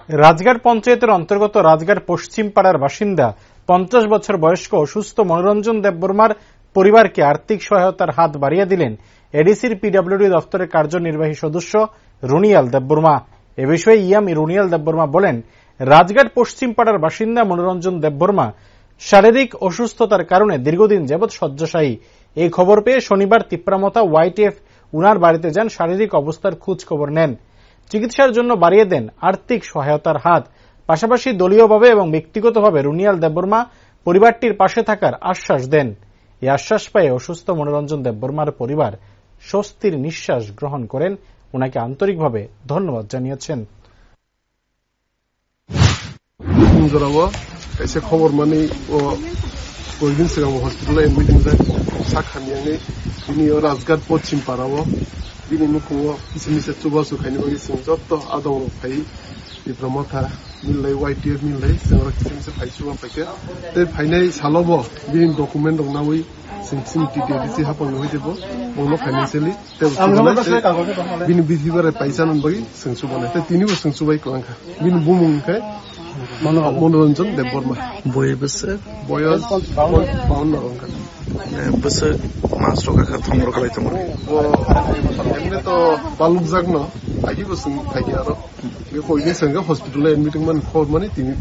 রাজগাড় পঞ্চায়েতের অন্তর্গত রাজগাড় পশ্চিম পাড়ার বাসিন্দা 50 বছর বয়স্ক অসুস্থ মনোরঞ্জন দেববর্মার পরিবারকে আর্থিক সহায়তার হাত বাড়িয়ে দিলেন এডিসির পিডব্লিউডি দপ্তরের কার্যনির্বাহী সদস্য রুনিয়াল দেববর্মা। এ বিষয়ে রুনিয়াল দেববর্মা বলেন, রাজগাড় পশ্চিম পাড়ার বাসিন্দা মনোরঞ্জন দেববর্মা শারীরিক অসুস্থতার কারণে দীর্ঘদিন যাবৎ শয্যাশায়ী। এই খবর পেয়ে শনিবার তিপ্রামথা ওয়াইটিএফ উনার বাড়িতে যান, শারীরিক অবস্থার খোঁজ খবর নেন, চিকিৎসার জন্য বাড়িয়ে দেন আর্থিক সহায়তার হাত। পাশাপাশি দলীয়ভাবে এবং ব্যক্তিগতভাবে রুনিয়াল দেববর্মা পরিবারটির পাশে থাকার আশ্বাস দেন। এই আশ্বাস পেয়ে অসুস্থ মনোরঞ্জন দেববর্মার পরিবার স্বস্তির নিঃশ্বাস গ্রহণ করেন। ওনাকে আন্তরিকভাবে ধন্যবাদ জানিয়েছেন। খবর মানে কয়েকদিন সিগাং হসপিটালে এডমিটিং যায় সাখানিয়াঙে দিनै রাজগাড় পশ্চিম পাড়াও দিनै মুখুङाव किसिमिसे चुबासु खायनि बागै जों जत्त आदं फाय बिप्रमथा मिललाय वाइटिएफ मिललाय जों किसिमिसे फायसुवा फायके ते फायनाय सालबो बिनि डकुमेन्ट दंनावै जों सिमिटि डेलिसि हापांनो होदेबो बनो फाइनान्शियली ते बिनि बिथिबारे पाइसानन बागै जों सुबानाय ते तिनिबो जों सुबाय कोंखा बिनि बुमुंखाय মনোরঞ্জন দেববর্মা বয়স 52 बोसोर मास रखा थंग्र खालायथों एमने तो बालुक जागनो आइबो जों फायदि आरो बे कयनि संगे हस्पिटाल एडमिटिं मान खबर माने तिनि